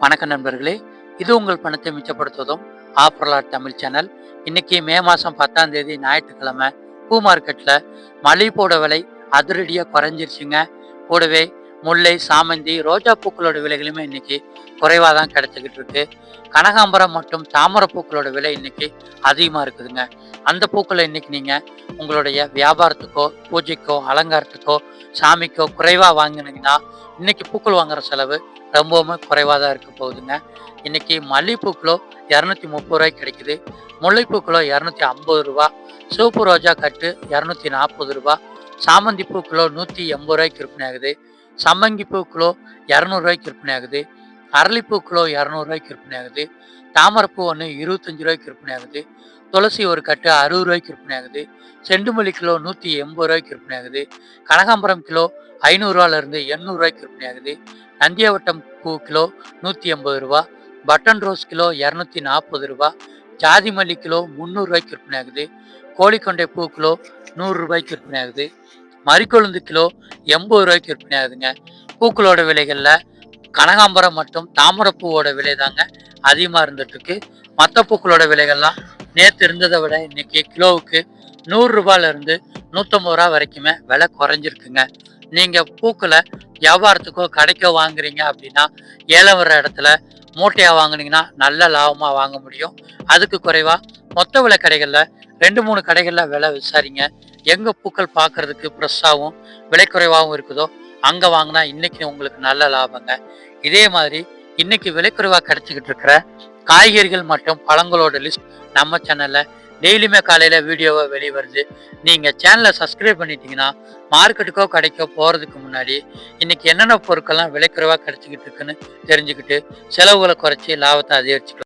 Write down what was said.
வணக்கம் நண்பர்களே, இது உங்கள் பணத்தை மிச்சப்படுத்துவதும் ஆஃபர்லாட் தமிழ் சேனல். இன்னைக்கு மே மாதம் 10ஆம் தேதி ஞாயிற்றுக்கிழமை பூ மார்க்கெட்டில் மல்லிகைப்பூவோட விலை அதிரடியாக குறைஞ்சிருச்சுங்க. கூடவே முல்லை, சாமந்தி, ரோஜா பூக்களோட விலைகளுமே இன்னைக்கு குறைவாக தான் கிடைச்சிக்கிட்டு இருக்கு. கனகாம்பரம் மற்றும் தாமரை பூக்களோட விலை இன்னைக்கு அதிகமாக இருக்குதுங்க. அந்த பூக்களை இன்னைக்கு நீங்கள் உங்களுடைய வியாபாரத்துக்கோ, பூஜைக்கோ, அலங்காரத்துக்கோ, சாமிக்கோ குறைவாக வாங்கினீங்கன்னா இன்னைக்கு பூக்கள் வாங்குற செலவு ரொம்பவுமே குறைவாக தான் இருக்க போகுதுங்க. இன்னைக்கு மல்லிகைப்பூ கிலோ 230 ரூபாய்க்கு கிடைக்குது. முல்லைப்பூ கிலோ 250 ரூபா, சிவப்பு ரோஜா கட்டு 240 ரூபா, சாமந்தி பூ கிலோ 180 ரூபாய்க்கு விற்பனை ஆகுது. சம்மங்கி பூ கிலோ 200 ரூபாய்க்கு விற்பனை ஆகுது. அரளிப்பூ கிலோ 200 ரூபாய்க்கு விற்பனை ஆகுது. தாமரைப்பூ ஒன்று 25 ரூபாய்க்கு விற்பனை ஆகுது. துளசி ஒரு கட்டு 60 ரூபாய்க்கு விற்பனை ஆகுது. செண்டுமல்லி கிலோ 180 ரூபாய்க்கு விற்பனை ஆகுது. கனகாம்பரம் கிலோ 500 ரூபாயிலிருந்து 800 ரூபாய்க்கு விற்பனை ஆகுது. நந்தியாவட்டம் பூ கிலோ 180 ரூபா, பட்டன் ரோஸ் கிலோ 240 ரூபா, ஜாதி மல்லி கிலோ 300 ரூபாய்க்கு விற்பனை ஆகுது. கோழிக்கொண்டை பூ கிலோ 100 ரூபாய்க்கு விற்பனை ஆகுது. மறிக்கொழுந்து கிலோ 80 ரூபாய்க்கு விற்பனை ஆகுதுங்க. பூக்களோட விலைகளில் கனகாம்பரம் மற்றும் தாமரைப்பூவோட விலை தாங்க அதிகமாக இருந்துட்டு இருக்கு. மற்ற பூக்களோட விலைகள்லாம் நேற்று இருந்ததை விட இன்னைக்கு கிலோவுக்கு 100 ரூபாயிலிருந்து 150 ரூபா வரைக்குமே விலை குறைஞ்சிருக்குங்க. நீங்கள் பூக்களை வியாபாரத்துக்கோ கடைக்கோ வாங்குறீங்க அப்படின்னா ஏலம் வர இடத்துல மூட்டையாக வாங்குனீங்கன்னா நல்ல லாபமாக வாங்க முடியும். அதுக்கு குறைவாக மொத்த விலை கடைகளில் 2-3 கடைகளில் விலை விசாரிங்க. எங்கே பூக்கள் பார்க்கறதுக்கு ஃப்ரெஷ்ஷாகவும் விலை குறைவாகவும் இருக்குதோ அங்கே வாங்கினா இன்னைக்கு உங்களுக்கு நல்ல லாபங்க. இதே மாதிரி இன்னைக்கு விலை குறைவாக கிடைச்சிக்கிட்டு இருக்கிற காய்கறிகள் மற்றும் பழங்களோட லிஸ்ட் நம்ம சேனலில் டெய்லியுமே காலையில் வீடியோவை வெளிவருது. நீங்கள் சேனலை சப்ஸ்கிரைப் பண்ணிட்டீங்கன்னா மார்க்கெட்டுக்கோ கடைக்கோ போகிறதுக்கு முன்னாடி இன்னைக்கு என்னென்ன பொருட்கள்லாம் விலை குறைவாக கிடைச்சிக்கிட்டு இருக்குன்னு தெரிஞ்சுக்கிட்டு செலவுகளை குறைச்சி லாபத்தை அதிகரிச்சுக்கலாம்.